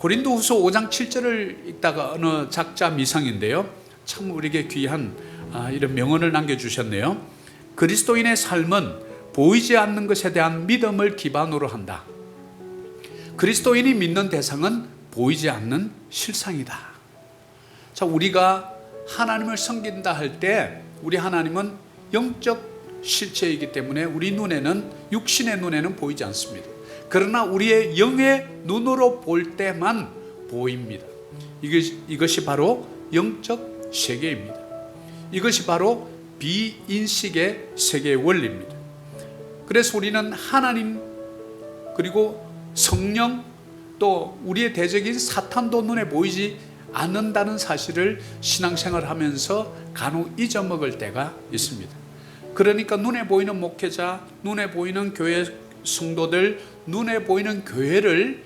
고린도후서 5장 7절을 읽다가 어느 작자 미상인데요, 참 우리에게 귀한 이런 명언을 남겨주셨네요. 그리스도인의 삶은 보이지 않는 것에 대한 믿음을 기반으로 한다. 그리스도인이 믿는 대상은 보이지 않는 실상이다. 자, 우리가 하나님을 섬긴다 할 때 우리 하나님은 영적 실체이기 때문에 우리 눈에는, 육신의 눈에는 보이지 않습니다. 그러나 우리의 영의 눈으로 볼 때만 보입니다. 이것이 바로 영적 세계입니다. 이것이 바로 비인식의 세계의 원리입니다. 그래서 우리는 하나님, 그리고 성령, 또 우리의 대적인 사탄도 눈에 보이지 않는다는 사실을 신앙생활을 하면서 간혹 잊어먹을 때가 있습니다. 그러니까 눈에 보이는 목회자, 눈에 보이는 교회 성도들, 눈에 보이는 교회를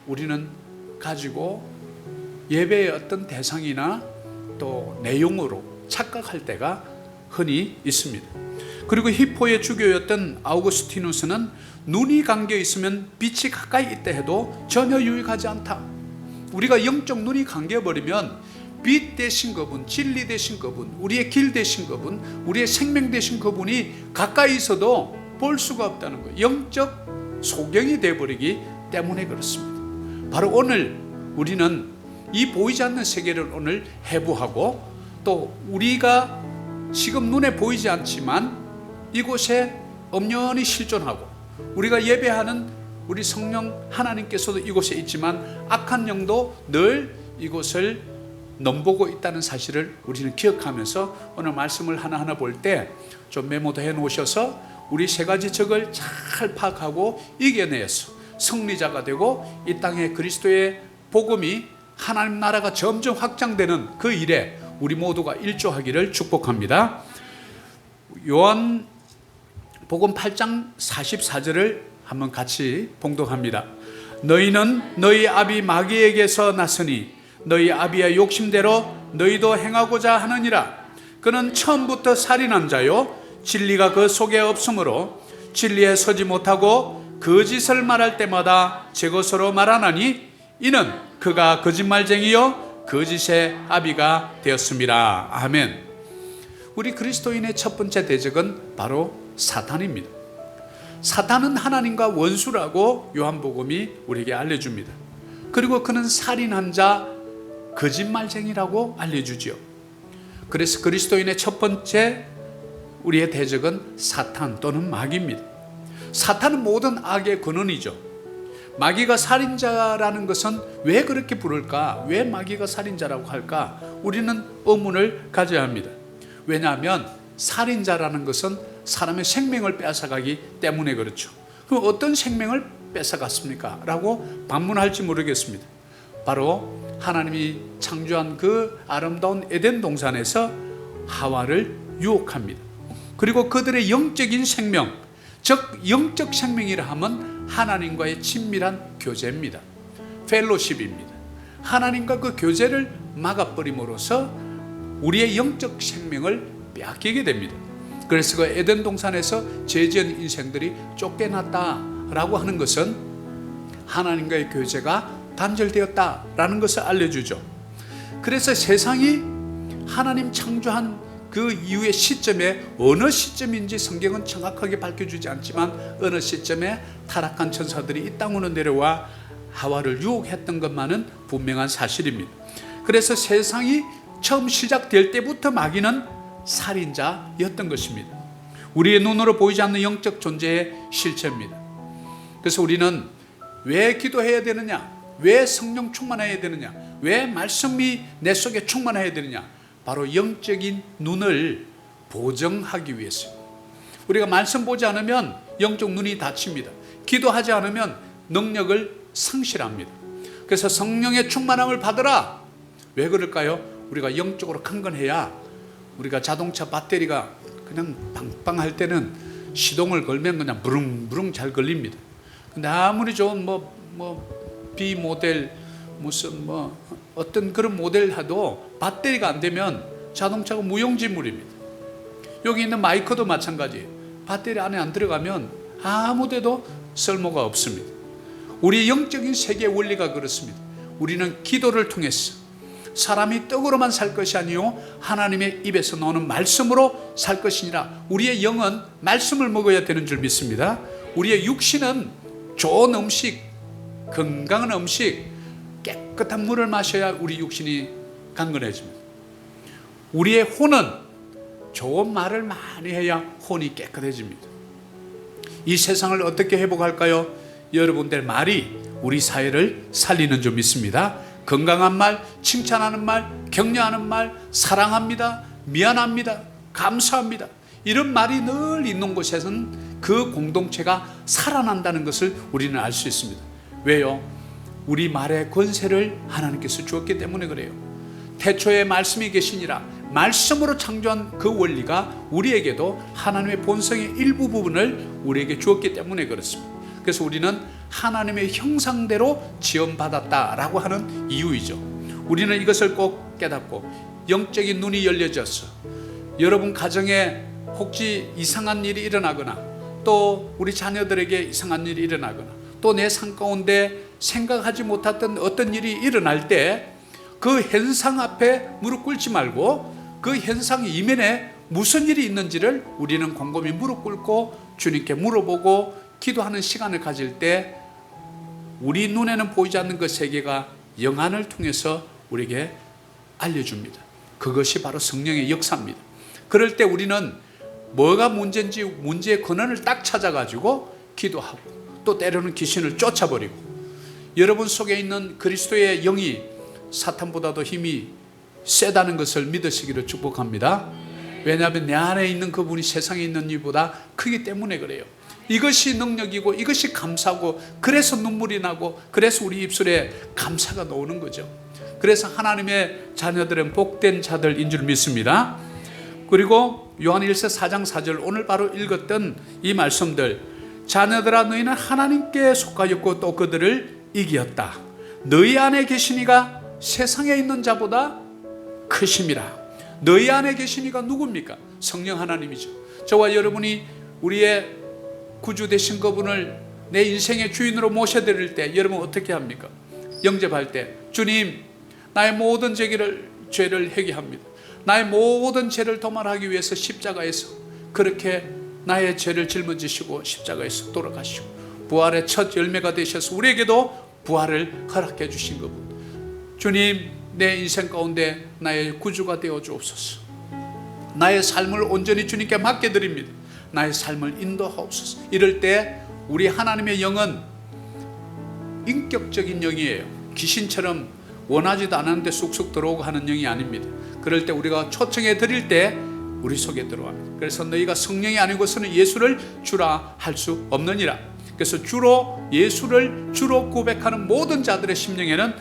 우리는 가지고 예배의 어떤 대상이나 또 내용으로 착각할 때가 흔히 있습니다. 그리고 히포의 주교였던 아우구스티누스는 눈이 감겨 있으면 빛이 가까이 있다 해도 전혀 유익하지 않다. 우리가 영적 눈이 감겨버리면 빛 되신 그분, 진리 되신 그분, 우리의 길 되신 그분, 우리의 생명 되신 그분이 가까이 있어도 볼 수가 없다는 거예요. 영적 소경이 되어버리기 때문에 그렇습니다. 바로 오늘 우리는 이 보이지 않는 세계를 오늘 해부하고, 또 우리가 지금 눈에 보이지 않지만 이곳에 엄연히 실존하고, 우리가 예배하는 우리 성령 하나님께서도 이곳에 있지만 악한 영도 늘 이곳을 넘보고 있다는 사실을 우리는 기억하면서 오늘 말씀을 하나하나 볼 때 좀 메모도 해 놓으셔서 우리 세 가지 적을 잘 파악하고 이겨내서 승리자가 되고 이 땅에 그리스도의 복음이, 하나님 나라가 점점 확장되는 그 일에 우리 모두가 일조하기를 축복합니다. 요한 복음 8장 44절을 한번 같이 봉독합니다. 너희는 너희 아비 마귀에게서 났으니 너희 아비의 욕심대로 너희도 행하고자 하느니라. 그는 처음부터 살인한 자요, 진리가 그 속에 없으므로 진리에 서지 못하고 거짓을 말할 때마다 제 것으로 말하나니 이는 그가 거짓말쟁이요 거짓의 아비가 되었습니다. 아멘. 우리 그리스도인의 첫 번째 대적은 바로 사탄입니다. 사탄은 하나님과 원수라고 요한복음이 우리에게 알려줍니다. 그리고 그는 살인한 자, 거짓말쟁이라고 알려주지요. 그래서 그리스도인의 첫 번째 우리의 대적은 사탄 또는 마귀입니다. 사탄은 모든 악의 근원이죠. 마귀가 살인자라는 것은 왜 그렇게 부를까? 왜 마귀가 살인자라고 할까? 우리는 의문을 가져야 합니다. 왜냐하면 살인자라는 것은 사람의 생명을 뺏어가기 때문에 그렇죠. 그럼 어떤 생명을 뺏어갔습니까? 라고 반문할지 모르겠습니다. 바로 하나님이 창조한 그 아름다운 에덴 동산에서 하와를 유혹합니다. 그리고 그들의 영적인 생명, 즉 영적 생명이라 하면 하나님과의 친밀한 교제입니다. 펠로십입니다. 하나님과 그 교제를 막아버림으로써 우리의 영적 생명을 빼앗기게 됩니다. 그래서 그 에덴 동산에서 죄지은 인생들이 쫓겨났다라고 하는 것은 하나님과의 교제가 단절되었다라는 것을 알려주죠. 그래서 세상이 하나님 창조한 그 이후의 시점에, 어느 시점인지 성경은 정확하게 밝혀주지 않지만 어느 시점에 타락한 천사들이 이 땅으로 내려와 하와를 유혹했던 것만은 분명한 사실입니다. 그래서 세상이 처음 시작될 때부터 마귀는 살인자였던 것입니다. 우리의 눈으로 보이지 않는 영적 존재의 실체입니다. 그래서 우리는 왜 기도해야 되느냐? 왜 성령 충만해야 되느냐? 왜 말씀이 내 속에 충만해야 되느냐? 바로 영적인 눈을 보정하기 위해서. 우리가 말씀 보지 않으면 영적 눈이 닫힙니다. 기도하지 않으면 능력을 상실합니다. 그래서 성령의 충만함을 받으라. 왜 그럴까요? 우리가 영적으로 강건해야, 우리가 자동차 배터리가 그냥 빵빵할 때는 시동을 걸면 그냥 부릉부릉 잘 걸립니다. 근데 아무리 좋은 B 모델 무슨 어떤 그런 모델 해도 배터리가 안 되면 자동차가 무용지물입니다. 여기 있는 마이크도 마찬가지예요. 배터리 안에 안 들어가면 아무 데도 쓸모가 없습니다. 우리 영적인 세계의 원리가 그렇습니다. 우리는 기도를 통해서 사람이 떡으로만 살 것이 아니요 하나님의 입에서 나오는 말씀으로 살 것이니라. 우리의 영은 말씀을 먹어야 되는 줄 믿습니다. 우리의 육신은 좋은 음식, 건강한 음식, 깨끗한 물을 마셔야 우리 육신이 강건해집니다. 우리의 혼은 좋은 말을 많이 해야 혼이 깨끗해집니다. 이 세상을 어떻게 회복할까요? 여러분들 말이 우리 사회를 살리는 줄 믿습니다. 건강한 말, 칭찬하는 말, 격려하는 말, 사랑합니다, 미안합니다, 감사합니다, 이런 말이 늘 있는 곳에서는 그 공동체가 살아난다는 것을 우리는 알 수 있습니다. 왜요? 우리 말의 권세를 하나님께서 주었기 때문에 그래요. 태초에 말씀이 계시니라. 말씀으로 창조한 그 원리가 우리에게도 하나님의 본성의 일부 부분을 우리에게 주었기 때문에 그렇습니다. 그래서 우리는 하나님의 형상대로 지음받았다라고 하는 이유이죠. 우리는 이것을 꼭 깨닫고 영적인 눈이 열려져서 여러분 가정에 혹시 이상한 일이 일어나거나 또 우리 자녀들에게 이상한 일이 일어나거나 또 내 삶 가운데 생각하지 못했던 어떤 일이 일어날 때 그 현상 앞에 무릎 꿇지 말고 그 현상 이면에 무슨 일이 있는지를 우리는 곰곰이 무릎 꿇고 주님께 물어보고 기도하는 시간을 가질 때 우리 눈에는 보이지 않는 그 세계가 영안을 통해서 우리에게 알려줍니다. 그것이 바로 성령의 역사입니다. 그럴 때 우리는 뭐가 문제인지 문제의 근원을 딱 찾아가지고 기도하고 또 때로는 귀신을 쫓아버리고 여러분 속에 있는 그리스도의 영이 사탄보다도 힘이 세다는 것을 믿으시기를 축복합니다. 왜냐하면 내 안에 있는 그분이 세상에 있는 이보다 크기 때문에 그래요. 이것이 능력이고 이것이 감사고 그래서 눈물이 나고 그래서 우리 입술에 감사가 나오는 거죠. 그래서 하나님의 자녀들은 복된 자들인 줄 믿습니다. 그리고 요한일서 4장 4절 오늘 바로 읽었던 이 말씀들, 자녀들아 너희는 하나님께 속하였고 또 그들을 이기었다. 너희 안에 계신 이가 세상에 있는 자보다 크심이라. 너희 안에 계신 이가 누굽니까? 성령 하나님이죠. 저와 여러분이 우리의 구주 되신 그분을 내 인생의 주인으로 모셔드릴 때 여러분 어떻게 합니까? 영접할 때 주님 나의 모든 죄를 회개합니다. 나의 모든 죄를 도말하기 위해서 십자가에서 그렇게 나의 죄를 짊어지시고 십자가에서 돌아가시고 부활의 첫 열매가 되셔서 우리에게도 부활을 허락해 주신 그분, 주님 내 인생 가운데 나의 구주가 되어 주옵소서. 나의 삶을 온전히 주님께 맡겨드립니다. 나의 삶을 인도하옵소서. 이럴 때 우리 하나님의 영은 인격적인 영이에요. 귀신처럼 원하지도 않았는데 쑥쑥 들어오고 하는 영이 아닙니다. 그럴 때 우리가 초청해 드릴 때 우리 속에 들어갑니다. 그래서 너희가 성령이 아니고서는 예수를 주라 할 수 없느니라. 그래서 예수를 주로 고백하는 모든 자들의 심령에는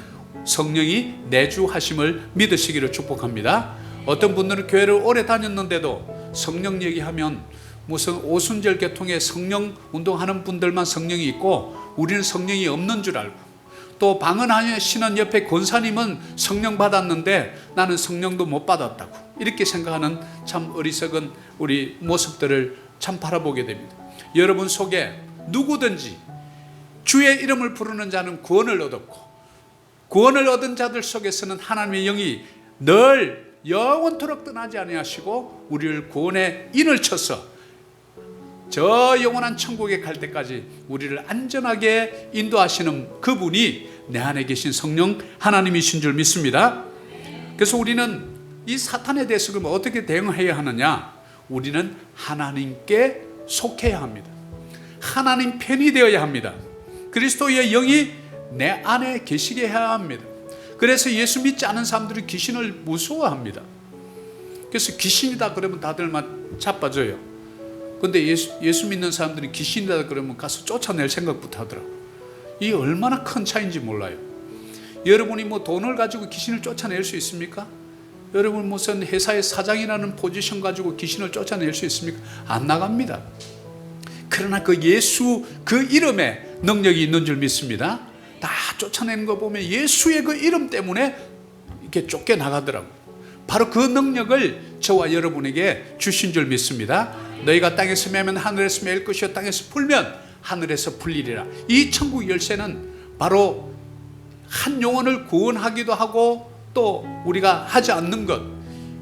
성령이 내주하심을 믿으시기를 축복합니다. 어떤 분들은 교회를 오래 다녔는데도 성령 얘기하면 무슨 오순절 계통에 성령 운동하는 분들만 성령이 있고 우리는 성령이 없는 줄 알고, 또 방언하시는 옆에 권사님은 성령 받았는데 나는 성령도 못 받았다고 이렇게 생각하는 참 어리석은 우리 모습들을 참 바라보게 됩니다. 여러분 속에 누구든지 주의 이름을 부르는 자는 구원을 얻었고 구원을 얻은 자들 속에서는 하나님의 영이 늘 영원토록 떠나지 아니하시고 우리를 구원의 인을 쳐서 저 영원한 천국에 갈 때까지 우리를 안전하게 인도하시는 그분이 내 안에 계신 성령 하나님이신 줄 믿습니다. 그래서 우리는 이 사탄에 대해서 그럼 어떻게 대응해야 하느냐? 우리는 하나님께 속해야 합니다. 하나님 편이 되어야 합니다. 그리스도의 영이 내 안에 계시게 해야 합니다. 그래서 예수 믿지 않은 사람들이 귀신을 무서워합니다. 그래서 귀신이다 그러면 다들 막 자빠져요. 근데 예수 믿는 사람들이 귀신이다 그러면 가서 쫓아낼 생각부터 하더라고요. 이 얼마나 큰 차이인지 몰라요. 여러분이 뭐 돈을 가지고 귀신을 쫓아낼 수 있습니까? 여러분 무슨 회사의 사장이라는 포지션 가지고 귀신을 쫓아낼 수 있습니까? 안 나갑니다. 그러나 그 예수 그 이름에 능력이 있는 줄 믿습니다. 다 쫓아내는 거 보면 예수의 그 이름 때문에 이렇게 쫓겨나가더라고요. 바로 그 능력을 저와 여러분에게 주신 줄 믿습니다. 너희가 땅에서 매면 하늘에서 매일 것이요 땅에서 풀면 하늘에서 풀리리라. 이 천국 열쇠는 바로 한 영혼을 구원하기도 하고 또 우리가 하지 않는 것,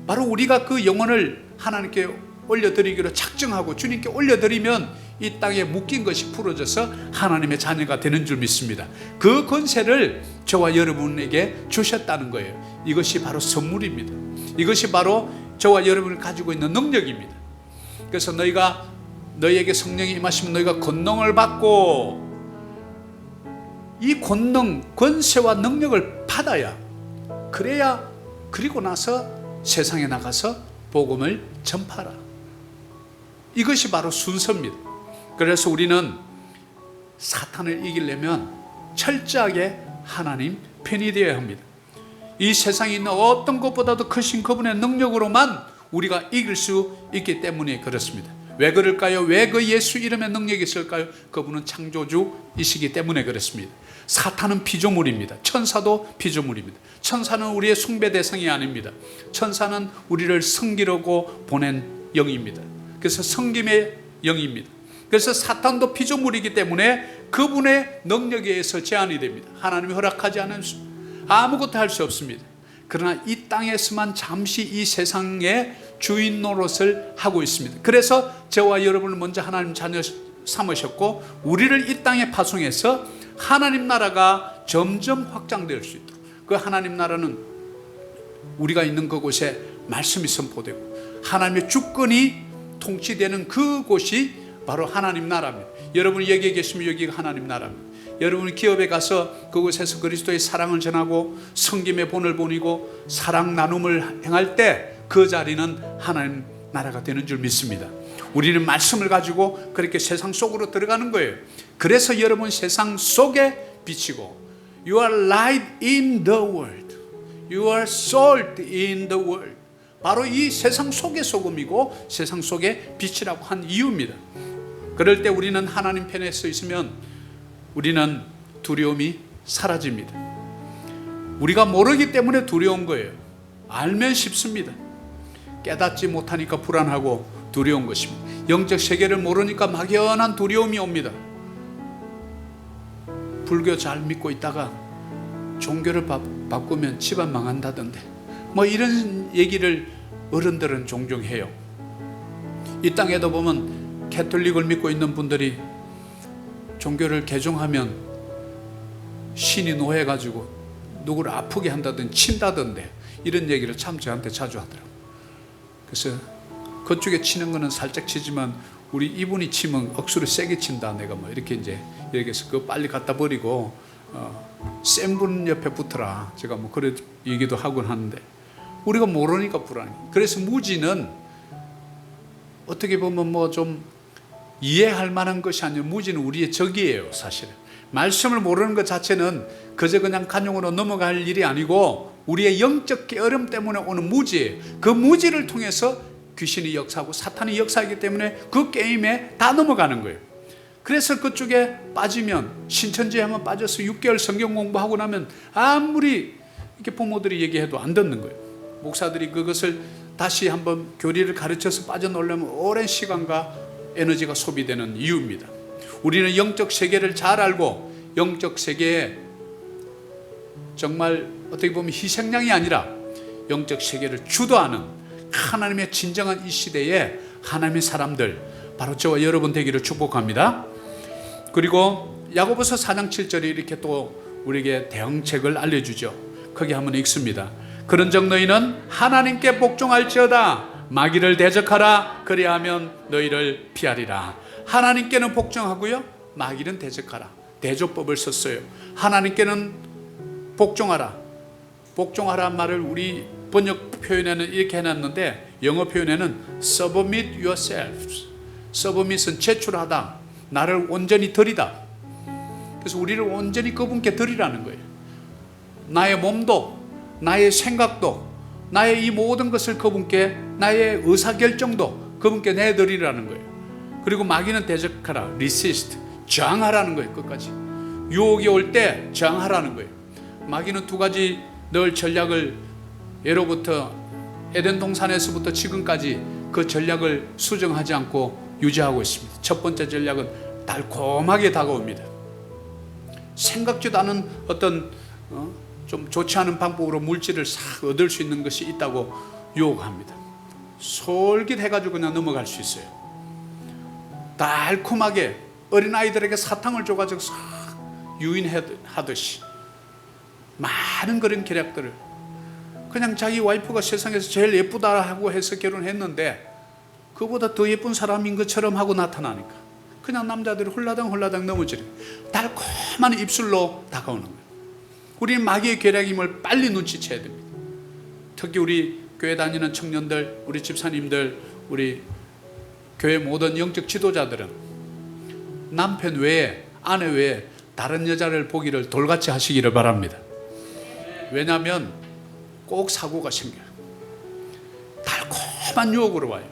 바로 우리가 그 영혼을 하나님께 올려드리기로 작정하고 주님께 올려드리면 이 땅에 묶인 것이 풀어져서 하나님의 자녀가 되는 줄 믿습니다. 그 권세를 저와 여러분에게 주셨다는 거예요. 이것이 바로 선물입니다. 이것이 바로 저와 여러분을 가지고 있는 능력입니다. 그래서 너희에게 성령이 임하시면 너희가 권능을 받고, 이 권능, 권세와 능력을 받아야, 그래야, 그리고 나서 세상에 나가서 복음을 전파하라. 이것이 바로 순서입니다. 그래서 우리는 사탄을 이기려면 철저하게 하나님 편이 되어야 합니다. 이 세상에 있는 어떤 것보다도 크신 그분의 능력으로만 우리가 이길 수 있기 때문에 그렇습니다. 왜 그럴까요? 왜 그 예수 이름의 능력이 있을까요? 그분은 창조주이시기 때문에 그렇습니다. 사탄은 피조물입니다. 천사도 피조물입니다. 천사는 우리의 숭배 대상이 아닙니다. 천사는 우리를 섬기려고 보낸 영입니다. 그래서 섬김의 영입니다. 그래서 사탄도 피조물이기 때문에 그분의 능력에 의해서 제한이 됩니다. 하나님이 허락하지 않으면 아무것도 할 수 없습니다. 그러나 이 땅에서만 잠시 이 세상의 주인 노릇을 하고 있습니다. 그래서 저와 여러분을 먼저 하나님 자녀 삼으셨고, 우리를 이 땅에 파송해서 하나님 나라가 점점 확장될 수 있도록, 그 하나님 나라는 우리가 있는 그곳에 말씀이 선포되고 하나님의 주권이 통치되는 그곳이 바로 하나님 나라입니다. 여러분이 여기에 계시면 여기가 하나님 나라입니다. 여러분이 기업에 가서 그곳에서 그리스도의 사랑을 전하고 성김의 본을 보이고 사랑 나눔을 행할 때 그 자리는 하나님 나라가 되는 줄 믿습니다. 우리는 말씀을 가지고 그렇게 세상 속으로 들어가는 거예요. 그래서 여러분 세상 속에 비치고, You are light in the world, You are salt in the world. 바로 이 세상 속의 소금이고 세상 속의 빛이라고 한 이유입니다. 그럴 때 우리는 하나님 편에 서 있으면 우리는 두려움이 사라집니다. 우리가 모르기 때문에 두려운 거예요. 알면 쉽습니다. 깨닫지 못하니까 불안하고 두려운 것입니다. 영적 세계를 모르니까 막연한 두려움이 옵니다. 불교 잘 믿고 있다가 종교를 바꾸면 집안 망한다던데, 뭐 이런 얘기를 어른들은 종종 해요. 이 땅에도 보면 캐톨릭을 믿고 있는 분들이 종교를 개종하면 신이 노해가지고 누구를 아프게 한다든지 친다던데, 이런 얘기를 참 저한테 자주 하더라고요. 그래서 그쪽에 치는 거는 살짝 치지만 우리 이분이 치면 억수로 세게 친다, 내가 뭐 이렇게 이제 얘기해서 그거 빨리 갖다 버리고 센 분 옆에 붙어라, 제가 뭐 그래 얘기도 하곤 하는데, 우리가 모르니까 불안해. 그래서 무지는 어떻게 보면 뭐 좀 이해할 만한 것이 아니라, 무지는 우리의 적이에요. 사실은 말씀을 모르는 것 자체는 그저 그냥 간용으로 넘어갈 일이 아니고 우리의 영적 게으름 때문에 오는 무지예요. 그 무지를 통해서 귀신이 역사하고 사탄이 역사하기 때문에 그 게임에 다 넘어가는 거예요. 그래서 그쪽에 빠지면, 신천지에 한번 빠져서 6개월 성경 공부하고 나면 아무리 이렇게 부모들이 얘기해도 안 듣는 거예요. 목사들이 그것을 다시 한번 교리를 가르쳐서 빠져나오려면 오랜 시간과 에너지가 소비되는 이유입니다. 우리는 영적 세계를 잘 알고, 영적 세계에 정말 어떻게 보면 희생양이 아니라 영적 세계를 주도하는 하나님의 진정한 이 시대에 하나님의 사람들, 바로 저와 여러분 되기를 축복합니다. 그리고 야고보서 4장 7절에 이렇게 또 우리에게 대응책을 알려주죠. 거기 한번 읽습니다. 그런즉 너희는 하나님께 복종할지어다. 마귀를 대적하라. 그리하면 너희를 피하리라. 하나님께는 복종하고요, 마귀는 대적하라. 대조법을 썼어요. 하나님께는 복종하라. 복종하라는 말을 우리 번역 표현에는 이렇게 해놨는데, 영어 표현에는 submit yourselves. submit은 제출하다, 나를 온전히 드리다. 그래서 우리를 온전히 그분께 드리라는 거예요. 나의 몸도, 나의 생각도, 나의 이 모든 것을 그분께, 나의 의사결정도 그분께 내드리라는 거예요. 그리고 마귀는 대적하라, resist, 저항하라는 거예요. 끝까지 유혹이 올 때 저항하라는 거예요. 마귀는 두 가지 늘 전략을, 예로부터 에덴 동산에서부터 지금까지 그 전략을 수정하지 않고 유지하고 있습니다. 첫 번째 전략은 달콤하게 다가옵니다. 생각지도 않은 어떤 좀 좋지 않은 방법으로 물질을 싹 얻을 수 있는 것이 있다고 유혹합니다. 솔깃해가지고 그냥 넘어갈 수 있어요. 달콤하게 어린아이들에게 사탕을 줘가지고 싹 유인하듯이 많은 그런 계략들을, 그냥 자기 와이프가 세상에서 제일 예쁘다 하고 해서 결혼했는데 그보다 더 예쁜 사람인 것처럼 하고 나타나니까 그냥 남자들이 홀라당 넘어지는, 달콤한 입술로 다가오는 거예요. 우리는 마귀의 계략임을 빨리 눈치채야 됩니다. 특히 우리 교회 다니는 청년들, 우리 집사님들, 우리 교회 모든 영적 지도자들은 남편 외에, 아내 외에 다른 여자를 보기를 돌같이 하시기를 바랍니다. 왜냐하면 꼭 사고가 생겨요. 달콤한 유혹으로 와요.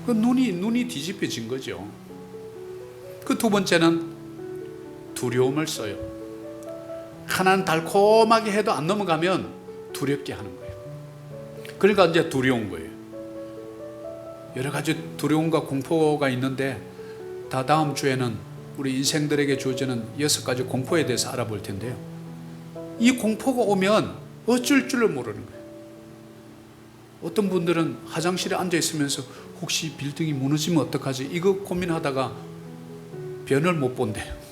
그 눈이 뒤집혀진 거죠. 그 두 번째는 두려움을 써요. 하나는 달콤하게 해도 안 넘어가면 두렵게 하는 거예요. 그러니까 이제 두려운 거예요. 여러 가지 두려움과 공포가 있는데 다 다음 주에는 우리 인생들에게 주어지는 6가지 공포에 대해서 알아볼 텐데요. 이 공포가 오면 어쩔 줄을 모르는 거예요. 어떤 분들은 화장실에 앉아 있으면서 혹시 빌딩이 무너지면 어떡하지? 이거 고민하다가 변을 못 본대요.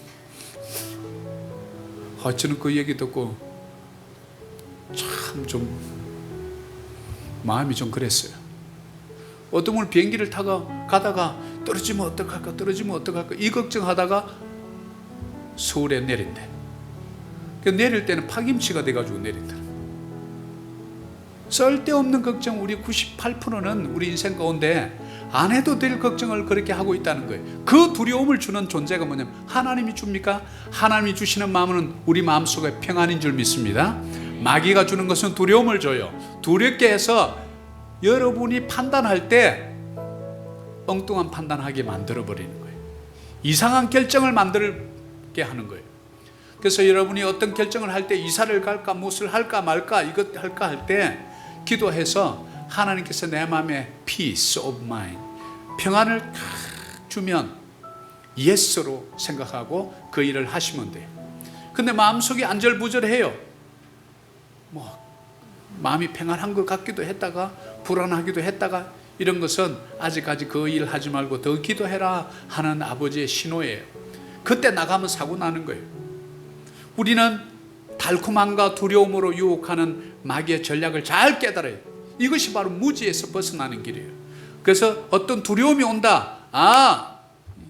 저는 그 얘기 듣고 참 좀 마음이 좀 그랬어요. 어떤 분은 비행기를 타고 가다가 떨어지면 어떡할까 이 걱정하다가 서울에 내린대. 내릴 때는 파김치가 돼가지고 내린다. 쓸데없는 걱정, 우리 98%는 우리 인생 가운데 안 해도 될 걱정을 그렇게 하고 있다는 거예요. 그 두려움을 주는 존재가 뭐냐면 하나님이 줍니까? 하나님이 주시는 마음은 우리 마음속에 평안인 줄 믿습니다. 마귀가 주는 것은 두려움을 줘요. 두렵게 해서 여러분이 판단할 때 엉뚱한 판단하게 만들어버리는 거예요. 이상한 결정을 만들게 하는 거예요. 그래서 여러분이 어떤 결정을 할 때 이사를 갈까 무엇을 할까 말까 이것 할까 할 때 기도해서 하나님께서 내 마음에 peace of mind, 평안을 주면 yes로 생각하고 그 일을 하시면 돼요. 근데 마음속이 안절부절해요. 마음이 평안한 것 같기도 했다가 불안하기도 했다가, 이런 것은 아직까지 그 일 하지 말고 더 기도해라 하는 아버지의 신호예요. 그때 나가면 사고 나는 거예요. 우리는 달콤함과 두려움으로 유혹하는 마귀의 전략을 잘 깨달아요. 이것이 바로 무지에서 벗어나는 길이에요. 그래서 어떤 두려움이 온다.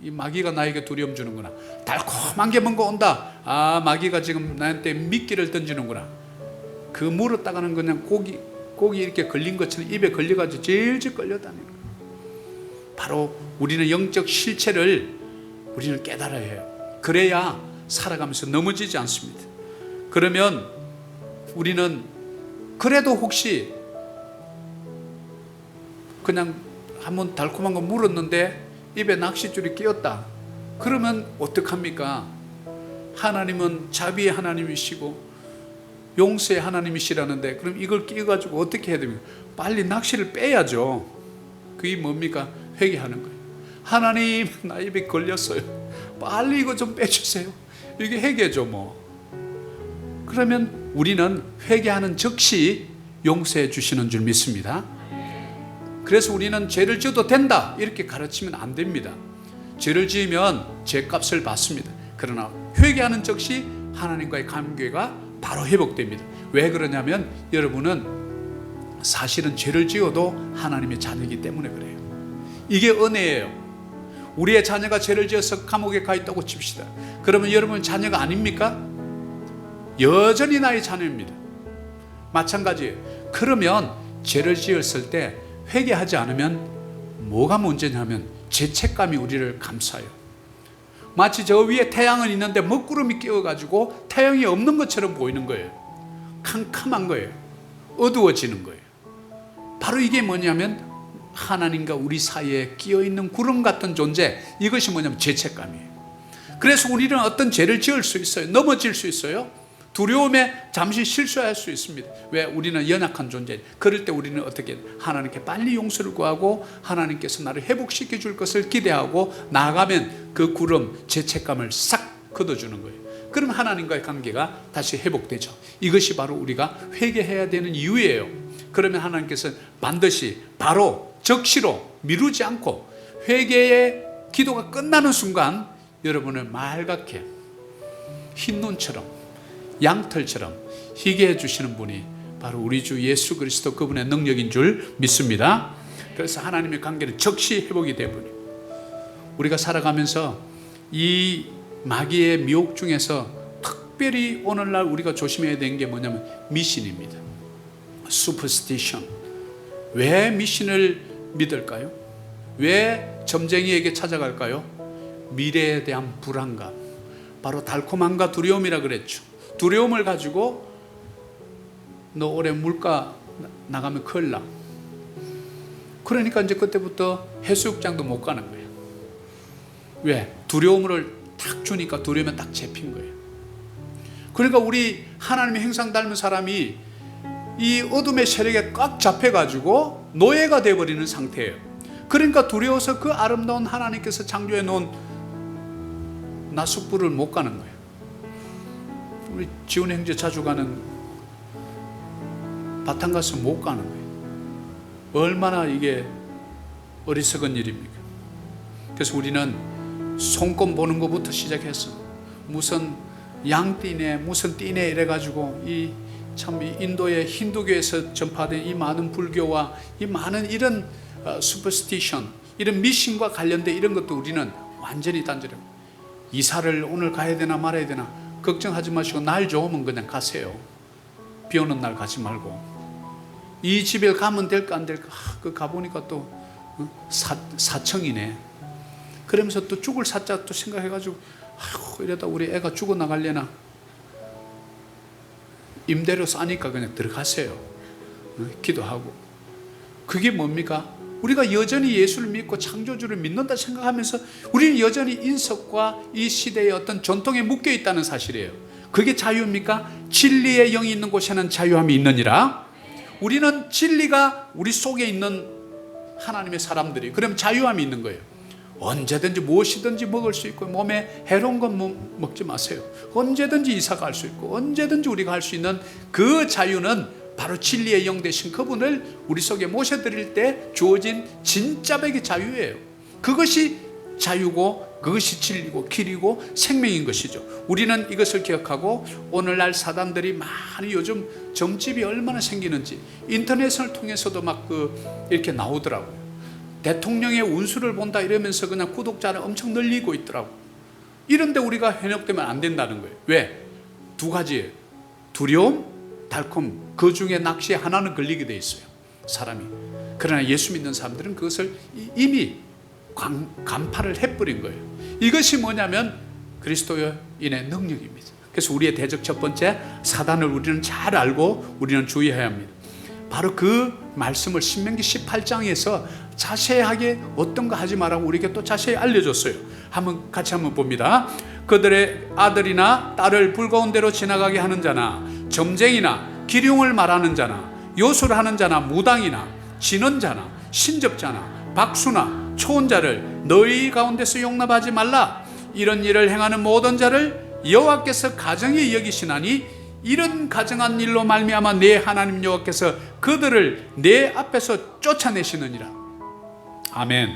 이 마귀가 나에게 두려움 주는구나. 달콤한 게 뭔가 온다. 마귀가 지금 나한테 미끼를 던지는구나. 그 물었다가는 그냥 고기 이렇게 걸린 것처럼 입에 걸려가지고 질질 끌려다니는 거예요. 바로 우리는 영적 실체를 우리는 깨달아야 해요. 그래야 살아가면서 넘어지지 않습니다. 그러면 우리는 그래도 혹시 그냥 한번 달콤한 거 물었는데 입에 낚싯줄이 끼었다. 그러면 어떡합니까? 하나님은 자비의 하나님이시고 용서의 하나님이시라는데 그럼 이걸 끼어가지고 어떻게 해야 됩니까? 빨리 낚시를 빼야죠. 그게 뭡니까? 회개하는 거예요. 하나님, 나 입에 걸렸어요. 빨리 이거 좀 빼주세요. 이게 회개죠 뭐. 그러면 우리는 회개하는 즉시 용서해 주시는 줄 믿습니다. 그래서 우리는 죄를 지어도 된다 이렇게 가르치면 안 됩니다. 죄를 지으면 죄값을 받습니다. 그러나 회개하는 즉시 하나님과의 관계가 바로 회복됩니다. 왜 그러냐면 여러분은 사실은 죄를 지어도 하나님의 자녀이기 때문에 그래요. 이게 은혜예요. 우리의 자녀가 죄를 지어서 감옥에 가 있다고 칩시다. 그러면 여러분 자녀가 아닙니까? 여전히 나의 자녀입니다. 마찬가지예요. 그러면 죄를 지었을 때 회개하지 않으면 뭐가 문제냐면 죄책감이 우리를 감싸요. 마치 저 위에 태양은 있는데 먹구름이 끼어가지고 태양이 없는 것처럼 보이는 거예요. 캄캄한 거예요. 어두워지는 거예요. 바로 이게 뭐냐면 하나님과 우리 사이에 끼어있는 구름 같은 존재, 이것이 뭐냐면 죄책감이에요. 그래서 우리는 어떤 죄를 지을 수 있어요. 넘어질 수 있어요. 두려움에 잠시 실수할 수 있습니다. 왜? 우리는 연약한 존재. 그럴 때 우리는 어떻게 하나님께 빨리 용서를 구하고 하나님께서 나를 회복시켜 줄 것을 기대하고 나아가면 그 구름, 죄책감을 싹 걷어주는 거예요. 그럼 하나님과의 관계가 다시 회복되죠. 이것이 바로 우리가 회개해야 되는 이유예요. 그러면 하나님께서 반드시 바로 적시로 미루지 않고 회개의 기도가 끝나는 순간 여러분을 맑게 흰눈처럼 양털처럼 희게 해주시는 분이 바로 우리 주 예수 그리스도, 그분의 능력인 줄 믿습니다. 그래서 하나님의 관계는 적시 회복이 되버려. 우리가 살아가면서 이 마귀의 미혹 중에서 특별히 오늘날 우리가 조심해야 되는 게 뭐냐면 미신입니다. 슈퍼스티션. 왜 미신을 믿을까요? 왜 점쟁이에게 찾아갈까요? 미래에 대한 불안감, 바로 달콤함과 두려움이라 그랬죠. 두려움을 가지고 너 올해 물가 나가면 큰일 나. 그러니까 이제 그때부터 해수욕장도 못 가는 거예요. 왜? 두려움을 딱 주니까 두려움에 딱 잡힌 거예요. 그러니까 우리 하나님의 형상 닮은 사람이 이 어둠의 세력에 꽉 잡혀가지고 노예가 되어버리는 상태예요. 그러니까 두려워서 그 아름다운 하나님께서 창조해 놓은 나숫불을 못 가는 거예요. 우리 지훈 형제 자주 가는 바탕가스 못 가는 거예요. 얼마나 이게 어리석은 일입니까? 그래서 우리는 손금 보는 것부터 시작해서 무슨 양띠네 무슨 띠네 이래가지고 이 인도의 힌두교에서 전파된 이 많은 불교와 이 많은 이런 슈퍼스티션, 이런 미신과 관련된 이런 것도 우리는 완전히 단절해요. 이사를 오늘 가야 되나 말아야 되나 걱정하지 마시고 날 좋으면 그냥 가세요. 비 오는 날 가지 말고. 이 집에 가면 될까 안 될까? 그 가보니까 또 사청이네. 그러면서 또 죽을 사자 또 생각해가지고 아이고 이러다 우리 애가 죽어나가려나. 임대료 싸니까 그냥 들어가세요. 기도하고. 그게 뭡니까? 우리가 여전히 예수를 믿고 창조주를 믿는다 생각하면서 우리는 여전히 인석과 이 시대의 어떤 전통에 묶여 있다는 사실이에요. 그게 자유입니까? 진리의 영이 있는 곳에는 자유함이 있느니라. 우리는 진리가 우리 속에 있는 하나님의 사람들이, 그럼 자유함이 있는 거예요. 언제든지 무엇이든지 먹을 수 있고 몸에 해로운 건 먹지 마세요. 언제든지 이사 갈 수 있고 언제든지 우리가 할 수 있는 그 자유는 바로 진리의 영 되신 그분을 우리 속에 모셔드릴 때 주어진 진짜 백의 자유예요. 그것이 자유고 그것이 진리고 길이고 생명인 것이죠. 우리는 이것을 기억하고 오늘날 사단들이 많이 요즘 점집이 얼마나 생기는지 인터넷을 통해서도 막 이렇게 나오더라고요. 대통령의 운수를 본다 이러면서 그냥 구독자를 엄청 늘리고 있더라고. 이런데 우리가 현혹되면 안 된다는 거예요. 왜? 두 가지예요. 두려움, 달콤. 그 중에 낚시에 하나는 걸리게 돼 있어요, 사람이. 그러나 예수 믿는 사람들은 그것을 이미 간파를 해버린 거예요. 이것이 뭐냐면 그리스도인의 능력입니다. 그래서 우리의 대적 첫 번째, 사단을 우리는 잘 알고 우리는 주의해야 합니다. 바로 그 말씀을 신명기 18장에서 자세하게 어떤 거 하지 말라고 우리에게 또 자세히 알려줬어요. 같이 한번 봅니다. 그들의 아들이나 딸을 불거운 대로 지나가게 하는 자나 점쟁이나 기륭을 말하는 자나 요술하는 자나 무당이나 지는 자나 신접자나 박수나 초혼자를 너희 가운데서 용납하지 말라. 이런 일을 행하는 모든 자를 여호와께서 가정히 여기시나니 이런 가정한 일로 말미암아 내 하나님 여호와께서 그들을 내 앞에서 쫓아내시느니라. 아멘.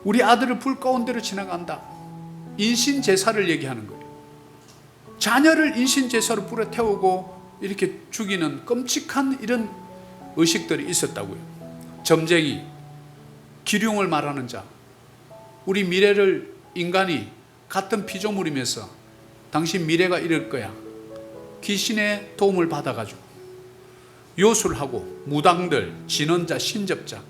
우리 아들을 불 가운데로 지나간다. 인신제사를 얘기하는 거예요. 자녀를 인신제사로 불에 태우고 이렇게 죽이는 끔찍한 이런 의식들이 있었다고요. 점쟁이, 기륭을 말하는 자, 우리 미래를 인간이 같은 피조물이면서 당신 미래가 이럴 거야. 귀신의 도움을 받아가지고 요술하고 무당들, 진언자, 신접자,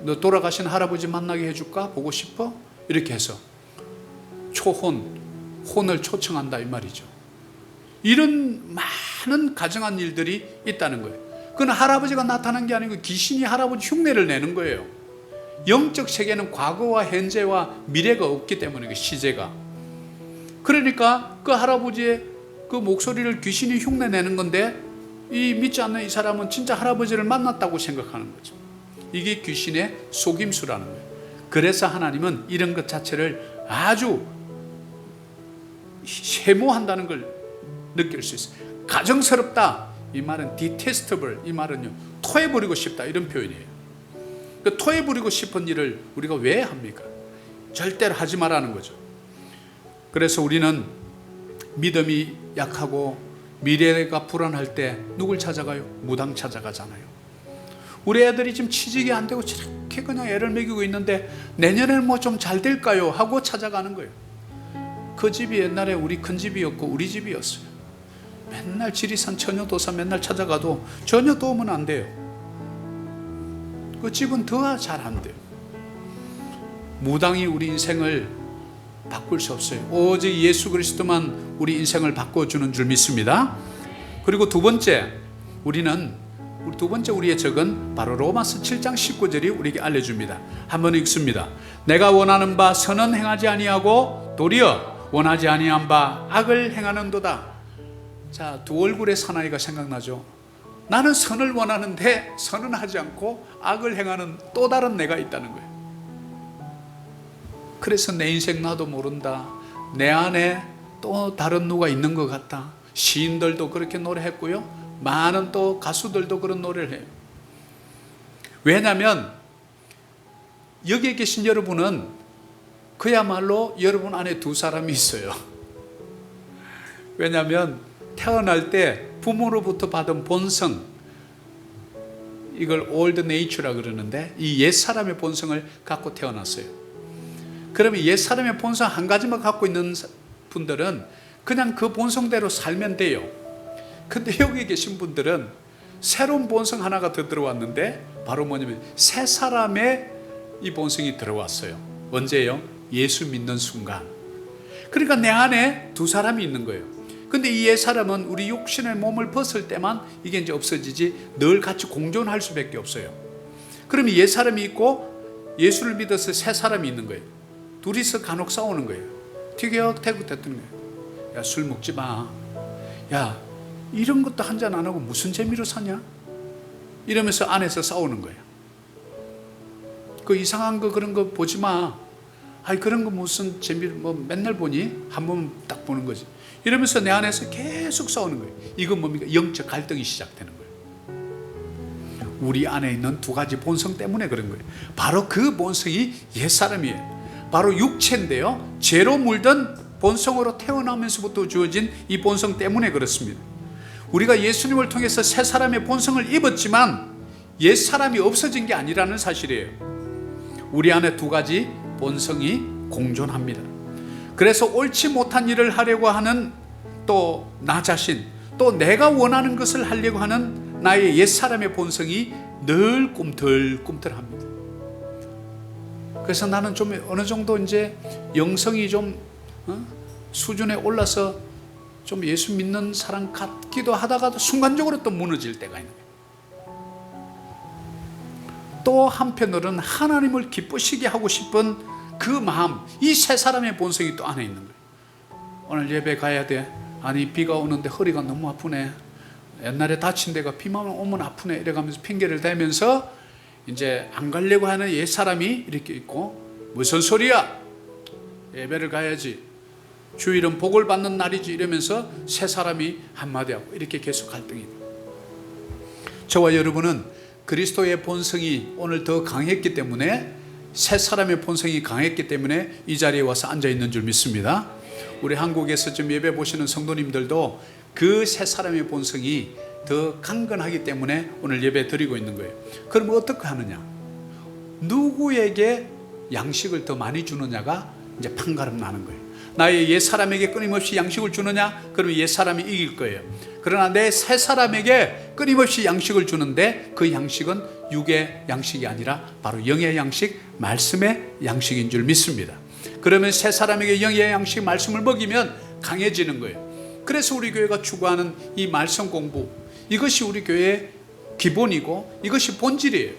너 돌아가신 할아버지 만나게 해줄까? 보고 싶어? 이렇게 해서 혼을 초청한다 이 말이죠. 이런 많은 가정한 일들이 있다는 거예요. 그건 할아버지가 나타난 게 아니고 귀신이 할아버지 흉내를 내는 거예요. 영적 세계는 과거와 현재와 미래가 없기 때문에 그 시제가. 그러니까 그 할아버지의 그 목소리를 귀신이 흉내내는 건데 이 믿지 않는 이 사람은 진짜 할아버지를 만났다고 생각하는 거죠. 이게 귀신의 속임수라는 거예요. 그래서 하나님은 이런 것 자체를 아주 혐오한다는 걸 느낄 수 있어요. 가정스럽다, 이 말은 detestable, 이 말은요 토해버리고 싶다, 이런 표현이에요. 그 토해버리고 싶은 일을 우리가 왜 합니까? 절대로 하지 말라는 거죠. 그래서 우리는 믿음이 약하고 미래가 불안할 때 누굴 찾아가요? 무당 찾아가잖아요. 우리 애들이 지금 취직이 안 되고 저렇게 그냥 애를 먹이고 있는데 내년에는 뭐 좀 잘 될까요? 하고 찾아가는 거예요. 그 집이 옛날에 우리 큰 집이었고 우리 집이었어요. 맨날 지리산 처녀도사 맨날 찾아가도 전혀 도움은 안 돼요. 그 집은 더 잘 안 돼요. 무당이 우리 인생을 바꿀 수 없어요. 오직 예수 그리스도만 우리 인생을 바꿔주는 줄 믿습니다. 그리고 두 번째, 우리의 적은 바로 로마서 7장 19절이 우리에게 알려줍니다. 한번 읽습니다. 내가 원하는 바 선은 행하지 아니하고 도리어 원하지 아니한 바 악을 행하는도다. 자, 두 얼굴의 사나이가 생각나죠. 나는 선을 원하는데 선은 하지 않고 악을 행하는 또 다른 내가 있다는 거예요. 그래서 내 인생 나도 모른다, 내 안에 또 다른 누가 있는 것 같다. 시인들도 그렇게 노래했고요, 많은 또 가수들도 그런 노래를 해요. 왜냐하면 여기에 계신 여러분은 그야말로 여러분 안에 두 사람이 있어요. 왜냐하면 태어날 때 부모로부터 받은 본성, 이걸 old nature라고 그러는데 이 옛사람의 본성을 갖고 태어났어요. 그러면 옛사람의 본성 한 가지만 갖고 있는 분들은 그냥 그 본성대로 살면 돼요. 근데 여기 계신 분들은 새로운 본성 하나가 더 들어왔는데 바로 뭐냐면 새 사람의 이 본성이 들어왔어요. 언제요? 예수 믿는 순간. 그러니까 내 안에 두 사람이 있는 거예요. 근데 이 옛사람은 우리 육신의 몸을 벗을 때만 이게 이제 없어지지 늘 같이 공존할 수밖에 없어요. 그러면 옛사람이 있고 예수를 믿어서 새 사람이 있는 거예요. 둘이서 간혹 싸우는 거예요. 티격태격 됐던 거예요. 야, 술 먹지 마. 야, 이런 것도 한잔 안 하고 무슨 재미로 사냐? 이러면서 안에서 싸우는 거예요. 그 이상한 거 그런 거 보지 마. 아이, 그런 거 무슨 재미로 뭐 맨날 보니? 한 번 딱 보는 거지. 이러면서 내 안에서 계속 싸우는 거예요. 이건 뭡니까? 영적 갈등이 시작되는 거예요. 우리 안에 있는 두 가지 본성 때문에 그런 거예요. 바로 그 본성이 옛사람이에요. 바로 육체인데요, 죄로 물든 본성으로 태어나면서부터 주어진 이 본성 때문에 그렇습니다. 우리가 예수님을 통해서 새 사람의 본성을 입었지만 옛사람이 없어진 게 아니라는 사실이에요. 우리 안에 두 가지 본성이 공존합니다. 그래서 옳지 못한 일을 하려고 하는 또 나 자신, 또 내가 원하는 것을 하려고 하는 나의 옛사람의 본성이 늘 꿈틀꿈틀합니다. 그래서 나는 좀 어느 정도 이제 영성이 좀 수준에 올라서 좀 예수 믿는 사람 같기도 하다가도 순간적으로 또 무너질 때가 있는 거예요. 또 한편으로는 하나님을 기쁘시게 하고 싶은 그 마음, 이 세 사람의 본성이 또 안에 있는 거예요. 오늘 예배 가야 돼. 아니, 비가 오는데 허리가 너무 아프네. 옛날에 다친 데가 비만 오면 아프네. 이래가면서 핑계를 대면서 이제 안 가려고 하는 옛 사람이 이렇게 있고, 무슨 소리야? 예배를 가야지. 주일은 복을 받는 날이지. 이러면서 새 사람이 한마디 하고 이렇게 계속 갈등이. 저와 여러분은 그리스도의 본성이 오늘 더 강했기 때문에, 새 사람의 본성이 강했기 때문에 이 자리에 와서 앉아 있는 줄 믿습니다. 우리 한국에서 지금 예배 보시는 성도님들도 그 새 사람의 본성이 더 강건하기 때문에 오늘 예배 드리고 있는 거예요. 그럼 어떻게 하느냐? 누구에게 양식을 더 많이 주느냐가 이제 판가름 나는 거예요. 나의 옛 사람에게 끊임없이 양식을 주느냐? 그러면 옛 사람이 이길 거예요. 그러나 내 새 사람에게 끊임없이 양식을 주는데 그 양식은 육의 양식이 아니라 바로 영의 양식, 말씀의 양식인 줄 믿습니다. 그러면 새 사람에게 영의 양식, 말씀을 먹이면 강해지는 거예요. 그래서 우리 교회가 추구하는 이 말씀 공부, 이것이 우리 교회의 기본이고 이것이 본질이에요.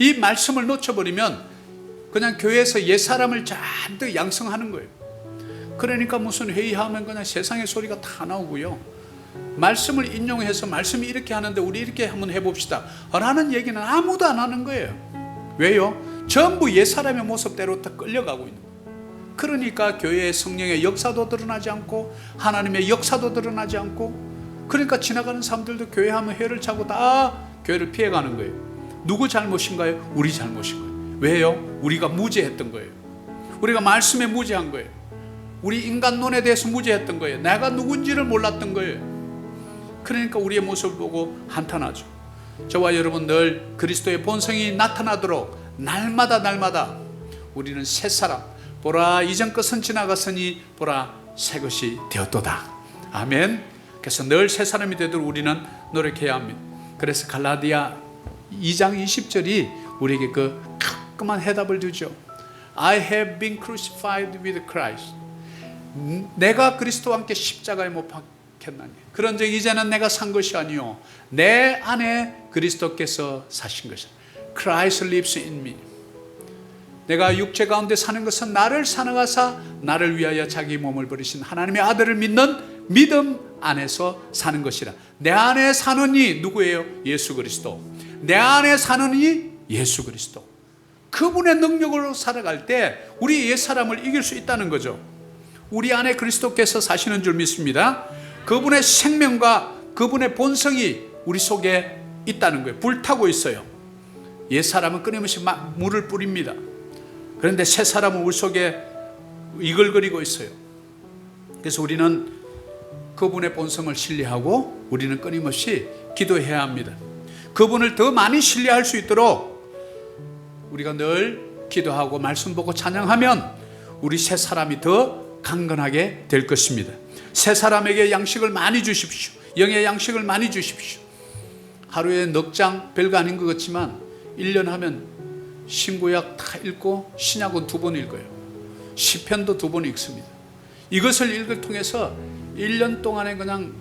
이 말씀을 놓쳐버리면 그냥 교회에서 옛 사람을 잔뜩 양성하는 거예요. 그러니까 무슨 회의하면 그냥 세상의 소리가 다 나오고요, 말씀을 인용해서 말씀이 이렇게 하는데 우리 이렇게 한번 해봅시다 라는 얘기는 아무도 안 하는 거예요. 왜요? 전부 옛 사람의 모습대로 다 끌려가고 있는 거예요. 그러니까 교회의 성령의 역사도 드러나지 않고 하나님의 역사도 드러나지 않고, 그러니까 지나가는 사람들도 교회 하면 해를 차고 다 교회를 피해가는 거예요. 누구 잘못인가요? 우리 잘못인 거예요. 왜요? 우리가 무지했던 거예요. 우리가 말씀에 무지한 거예요. 우리 인간론에 대해서 무지했던 거예요. 내가 누군지를 몰랐던 거예요. 그러니까 우리의 모습을 보고 한탄하죠. 저와 여러분 늘 그리스도의 본성이 나타나도록 날마다 우리는 새 사람, 보라 이전 것은 지나갔으니 보라 새 것이 되었도다. 아멘. 그래서 늘 새 사람이 되도록 우리는 노력해야 합니다. 그래서 갈라디아 2장 20절이 우리에게 그 깔끔한 해답을 주죠. I have been crucified with Christ. 내가 그리스도와 함께 십자가에 못 박혔나니 그런즉 이제는 내가 산 것이 아니요 내 안에 그리스도께서 사신 것이다. Christ lives in me. 내가 육체 가운데 사는 것은 나를 사랑하사 나를 위하여 자기 몸을 버리신 하나님의 아들을 믿는 믿음 안에서 사는 것이라. 내 안에 사는 이 누구예요? 예수 그리스도. 내 안에 사는 이 예수 그리스도. 그분의 능력으로 살아갈 때 우리 옛사람을 이길 수 있다는 거죠. 우리 안에 그리스도께서 사시는 줄 믿습니다. 그분의 생명과 그분의 본성이 우리 속에 있다는 거예요. 불타고 있어요. 옛사람은 끊임없이 막 물을 뿌립니다. 그런데 새사람은 우리 속에 이글거리고 있어요. 그래서 우리는 그분의 본성을 신뢰하고 우리는 끊임없이 기도해야 합니다. 그분을 더 많이 신뢰할 수 있도록 우리가 늘 기도하고 말씀 보고 찬양하면 우리 새 사람이 더 강건하게 될 것입니다. 새 사람에게 양식을 많이 주십시오. 영의 양식을 많이 주십시오. 하루에 넉 장 별거 아닌 것 같지만 1년 하면 신구약 다 읽고 신약은 2번 읽어요. 시편도 2번 읽습니다. 이것을 읽을 통해서 1년 동안에 그냥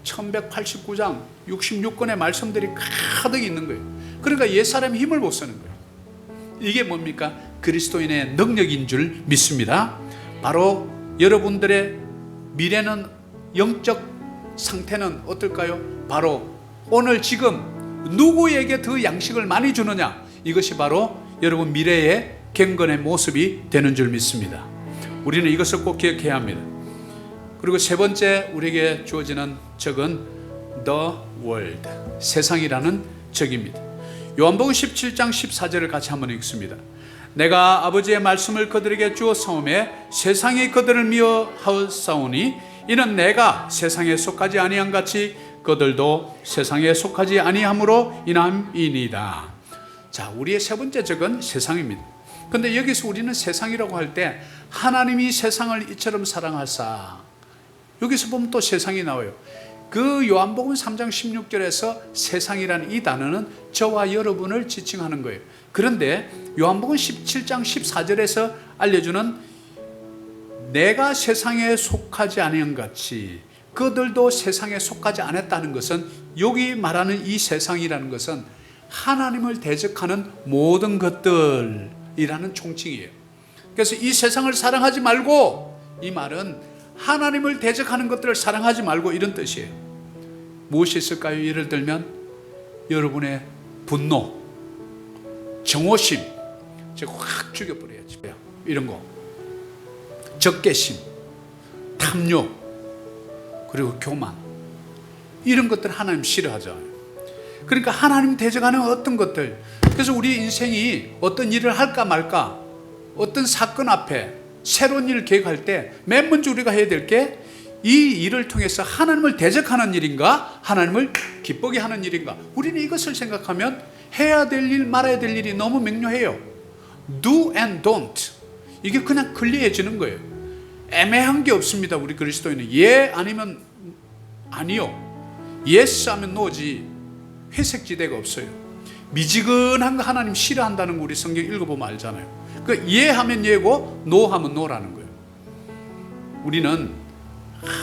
1189장 66권의 말씀들이 가득 있는 거예요. 그러니까 옛사람이 힘을 못 쓰는 거예요. 이게 뭡니까? 그리스도인의 능력인 줄 믿습니다. 바로 여러분들의 미래는, 영적 상태는 어떨까요? 바로 오늘 지금 누구에게 더 양식을 많이 주느냐, 이것이 바로 여러분 미래의 경건의 모습이 되는 줄 믿습니다. 우리는 이것을 꼭 기억해야 합니다. 그리고 세 번째 우리에게 주어지는 적은 The World, 세상이라는 적입니다. 요한복음 17장 14절을 같이 한번 읽습니다. 내가 아버지의 말씀을 그들에게 주었사오매 세상이 그들을 미워하였사오니 이는 내가 세상에 속하지 아니한 같이 그들도 세상에 속하지 아니함으로 인함이니이다. 자, 우리의 세 번째 적은 세상입니다. 그런데 여기서 우리는 세상이라고 할 때 하나님이 세상을 이처럼 사랑하사, 여기서 보면 또 세상이 나와요. 그 요한복음 3장 16절에서 세상이라는 이 단어는 저와 여러분을 지칭하는 거예요. 그런데 요한복음 17장 14절에서 알려주는 내가 세상에 속하지 아니한 같이 그들도 세상에 속하지 않았다는 것은, 여기 말하는 이 세상이라는 것은 하나님을 대적하는 모든 것들이라는 총칭이에요. 그래서 이 세상을 사랑하지 말고, 이 말은 하나님을 대적하는 것들을 사랑하지 말고 이런 뜻이에요. 무엇이 있을까요? 예를 들면 여러분의 분노, 정오심, 제가 확 죽여버려야지, 이런 거, 적개심, 탐욕, 그리고 교만, 이런 것들 하나님 싫어하죠. 그러니까 하나님 대적하는 어떤 것들, 그래서 우리 인생이 어떤 일을 할까 말까, 어떤 사건 앞에 새로운 일을 계획할 때 맨 먼저 우리가 해야 될 게 이 일을 통해서 하나님을 대적하는 일인가, 하나님을 기쁘게 하는 일인가, 우리는 이것을 생각하면 해야 될 일, 말아야 될 일이 너무 명료해요. Do and don't, 이게 그냥 클리어해지는 거예요. 애매한 게 없습니다. 우리 그리스도인은 예 아니면 아니요, yes 하면 no지, 회색지대가 없어요. 미지근한 거 하나님 싫어한다는 거 우리 성경 읽어보면 알잖아요. 그 예 하면 예고 노 하면 노라는 거예요. 우리는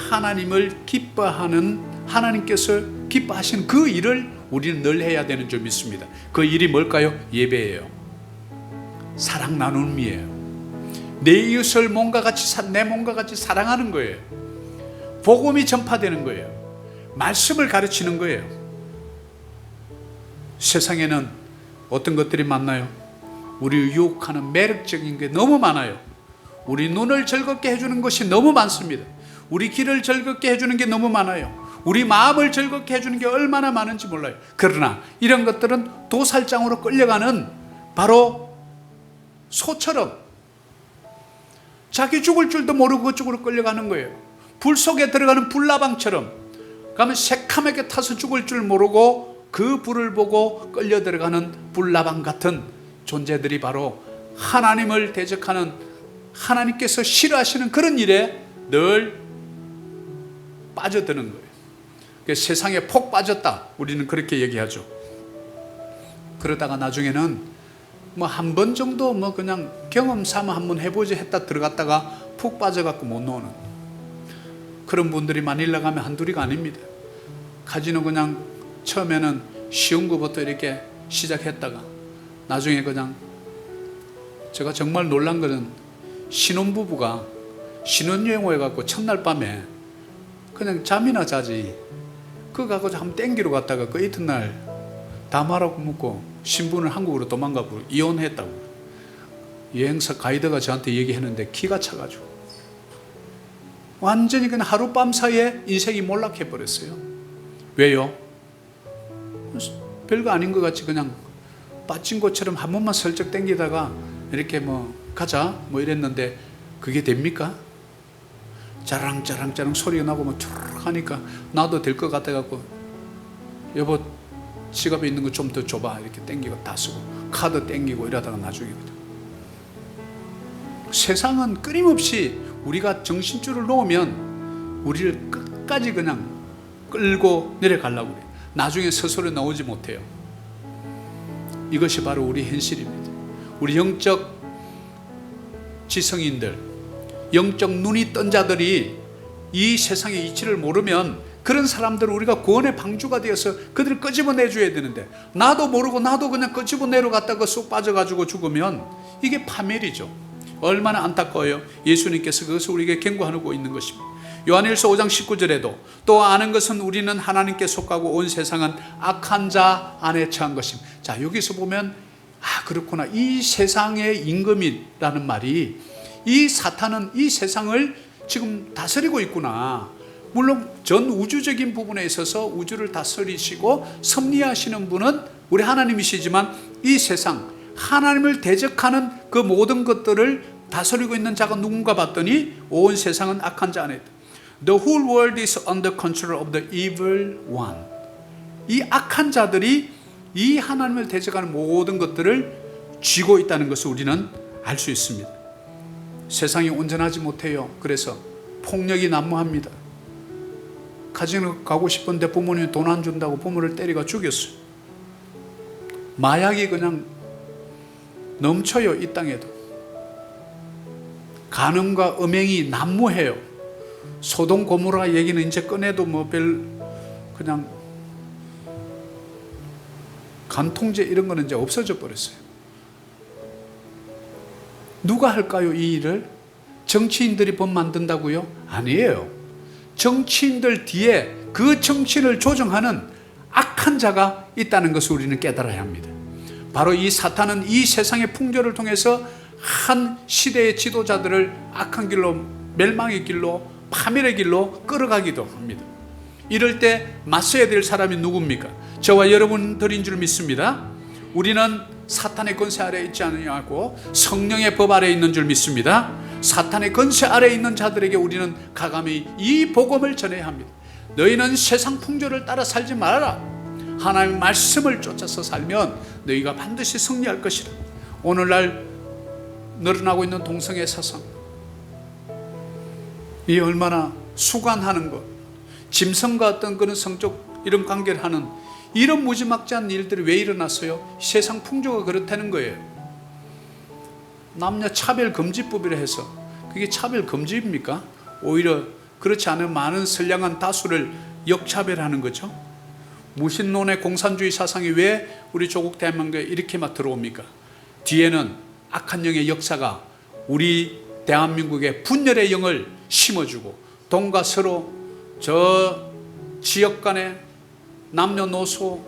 하나님을 기뻐하는, 하나님께서 기뻐하시는 그 일을 우리는 늘 해야 되는 줄 믿습니다. 그 일이 뭘까요? 예배예요. 사랑 나눔이에요. 내 이웃을 몸과 같이, 내 몸과 같이 사랑하는 거예요. 복음이 전파되는 거예요. 말씀을 가르치는 거예요. 세상에는 어떤 것들이 많나요? 우리를 유혹하는 매력적인 게 너무 많아요. 우리 눈을 즐겁게 해주는 것이 너무 많습니다. 우리 귀를 즐겁게 해주는 게 너무 많아요. 우리 마음을 즐겁게 해주는 게 얼마나 많은지 몰라요. 그러나 이런 것들은 도살장으로 끌려가는 바로 소처럼 자기 죽을 줄도 모르고 그쪽으로 끌려가는 거예요. 불 속에 들어가는 불나방처럼 가면 새카맣게 타서 죽을 줄 모르고 그 불을 보고 끌려 들어가는 불나방 같은 존재들이 바로 하나님을 대적하는, 하나님께서 싫어하시는 그런 일에 늘 빠져드는 거예요. 세상에 폭 빠졌다, 우리는 그렇게 얘기하죠. 그러다가 나중에는 뭐 한 번 정도 뭐 그냥 경험 삼아 한번 해보지 했다 들어갔다가 푹 빠져갖고 못 나오는 그런 분들이 마닐라 가면 한둘이가 아닙니다. 카지노 그냥 처음에는 쉬운 것부터 이렇게 시작했다가 나중에 그냥, 제가 정말 놀란 거는 신혼부부가 신혼여행 해갖고 첫날 밤에 그냥 잠이나 자지, 그거 갖고 한번 땡기러 갔다가 그 이튿날 다 말하고 묻고 신부는 한국으로 도망가고 이혼했다고. 여행사 가이드가 저한테 얘기했는데 기가 차가지고 완전히 그냥 하룻밤 사이에 인생이 몰락해버렸어요. 왜요? 별거 아닌 것 같이 그냥 빠진 것처럼 한 번만 슬쩍 땡기다가 이렇게 뭐 가자 뭐 이랬는데 그게 됩니까? 짜랑짜랑짜랑 소리가 나고 뭐 쭈르륵 하니까 나도 될 것 같아갖고 여보 지갑에 있는 거 좀 더 줘봐 이렇게 땡기고 다 쓰고 카드 땡기고 이러다가 나중이거든. 세상은 끊임없이 우리가 정신줄을 놓으면 우리를 끝까지 그냥 끌고 내려가려고 그래요. 나중에 스스로 나오지 못해요. 이것이 바로 우리 현실입니다. 우리 영적 지성인들, 영적 눈이 뜬 자들이 이 세상의 이치를 모르면 그런 사람들을 우리가 구원의 방주가 되어서 그들을 끄집어내줘야 되는데, 나도 모르고 나도 그냥 끄집어내러 갔다가 쏙 빠져가지고 죽으면 이게 파멸이죠. 얼마나 안타까워요. 예수님께서 그것을 우리에게 경고하고 있는 것입니다. 요한일서 5장 19절에도 또 아는 것은 우리는 하나님께 속하고 온 세상은 악한 자 안에 처한 것입니다. 자, 여기서 보면 그렇구나, 이 세상의 임금이라는 말이 이 사탄은 이 세상을 지금 다스리고 있구나. 물론 전 우주적인 부분에 있어서 우주를 다스리시고 섭리하시는 분은 우리 하나님이시지만 이 세상 하나님을 대적하는 그 모든 것들을 다스리고 있는 자가 누군가 봤더니 온 세상은 악한 자 안에 있다. The whole world is under control of the evil one. 이 악한 자들이 이 하나님을 대적하는 모든 것들을 쥐고 있다는 것을 우리는 알 수 있습니다. 세상이 온전하지 못해요. 그래서 폭력이 난무합니다. 카지노 가고 싶은데 부모님이 돈 안 준다고 부모를 때리고 죽였어요. 마약이 그냥 넘쳐요. 이 땅에도 간음과 음행이 난무해요. 소돔 고모라 얘기는 이제 꺼내도 뭐 그냥 간통죄 이런 거는 이제 없어져 버렸어요. 누가 할까요, 이 일을? 정치인들이 법 만든다고요? 아니에요. 정치인들 뒤에 그 정치를 조정하는 악한 자가 있다는 것을 우리는 깨달아야 합니다. 바로 이 사탄은 이 세상의 풍조를 통해서 한 시대의 지도자들을 악한 길로, 멸망의 길로, 파멸의 길로 끌어가기도 합니다. 이럴 때 맞서야 될 사람이 누굽니까? 저와 여러분들인 줄 믿습니다. 우리는 사탄의 권세 아래에 있지 않냐고 성령의 법 아래에 있는 줄 믿습니다. 사탄의 권세 아래에 있는 자들에게 우리는 가감히 이 복음을 전해야 합니다. 너희는 세상 풍조를 따라 살지 말아라. 하나님의 말씀을 쫓아서 살면 너희가 반드시 승리할 것이라. 오늘날 늘어나고 있는 동성애 사상, 이 얼마나 수관하는 것, 짐승과 어떤 그런 성적 이런 관계를 하는 이런 무지막지한 일들이 왜 일어났어요? 세상 풍조가 그렇다는 거예요. 남녀 차별 금지법이라 해서 그게 차별 금지입니까? 오히려 그렇지 않은 많은 선량한 다수를 역차별하는 거죠. 무신론의 공산주의 사상이 왜 우리 조국 대한민국에 이렇게 막 들어옵니까? 뒤에는 악한 영의 역사가 우리 대한민국에 분열의 영을 심어주고 동과 서로 저 지역 간에 남녀노소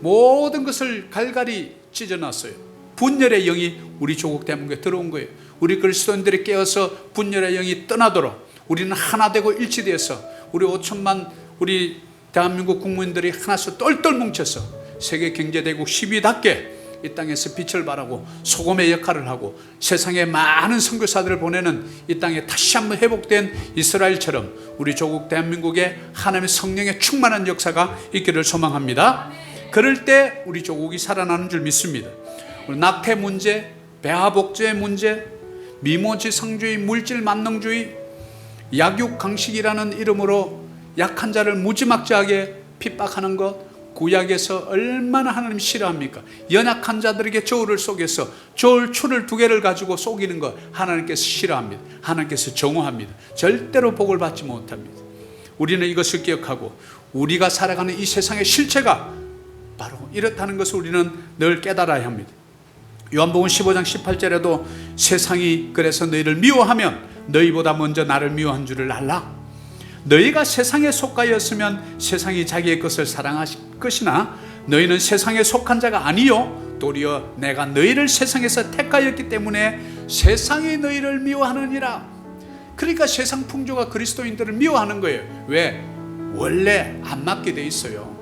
모든 것을 갈갈이 찢어놨어요. 분열의 영이 우리 조국 대한민국에 들어온 거예요. 우리 그리스도인들이 깨어서 분열의 영이 떠나도록 우리는 하나 되고 일치되어서 우리 5천만 우리 대한민국 국민들이 하나서 똘똘 뭉쳐서 세계 경제대국 10위답게 이 땅에서 빛을 발하고 소금의 역할을 하고 세상에 많은 선교사들을 보내는 이 땅에 다시 한번 회복된 이스라엘처럼 우리 조국 대한민국에 하나님의 성령의 충만한 역사가 있기를 소망합니다. 그럴 때 우리 조국이 살아나는 줄 믿습니다. 낙태 문제, 배하복제 문제, 미모지상주의, 물질 만능주의, 약육강식이라는 이름으로 약한 자를 무지막지하게 핍박하는 것, 구약에서 얼마나 하나님 싫어합니까? 연약한 자들에게 저울을 속여서 저울 추를 2개를 가지고 속이는 것 하나님께서 싫어합니다. 하나님께서 정오합니다. 절대로 복을 받지 못합니다. 우리는 이것을 기억하고 우리가 살아가는 이 세상의 실체가 바로 이렇다는 것을 우리는 늘 깨달아야 합니다. 요한복음 15장 18절에도 세상이 그래서 너희를 미워하면 너희보다 먼저 나를 미워한 줄을 알라. 너희가 세상에 속하였으면 세상이 자기의 것을 사랑하실 것이나 너희는 세상에 속한 자가 아니요 도리어 내가 너희를 세상에서 택하였기 때문에 세상이 너희를 미워하느니라. 그러니까 세상 풍조가 그리스도인들을 미워하는 거예요. 왜? 원래 안 맞게 돼 있어요.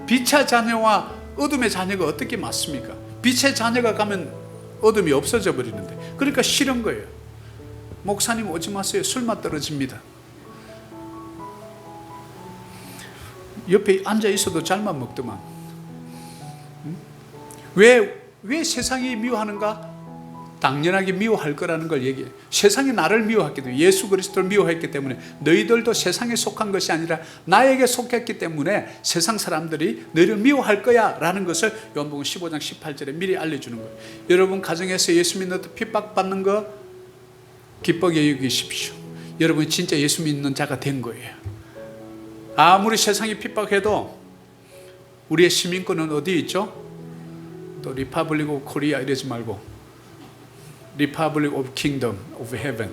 빛의 자녀와 어둠의 자녀가 어떻게 맞습니까? 빛의 자녀가 가면 어둠이 없어져 버리는데, 그러니까 싫은 거예요. 목사님 오지 마세요. 술맛 떨어집니다. 옆에 앉아 있어도 잘만 먹더만. 왜 세상이 미워하는가? 당연하게 미워할 거라는 걸 얘기해. 세상이 나를 미워했기 때문에, 예수 그리스도를 미워했기 때문에, 너희들도 세상에 속한 것이 아니라 나에게 속했기 때문에 세상 사람들이 너희를 미워할 거야 라는 것을 요한복음 15장 18절에 미리 알려주는 거예요. 여러분 가정에서 예수 믿는 핍박받는 거 기쁘게 여기십시오. 여러분 진짜 예수 믿는 자가 된 거예요. 아무리 세상이 핍박해도 우리의 시민권은 어디 있죠? 또 리퍼블릭 오브 코리아 이러지 말고 리퍼블릭 오브 킹덤 오브 헤븐.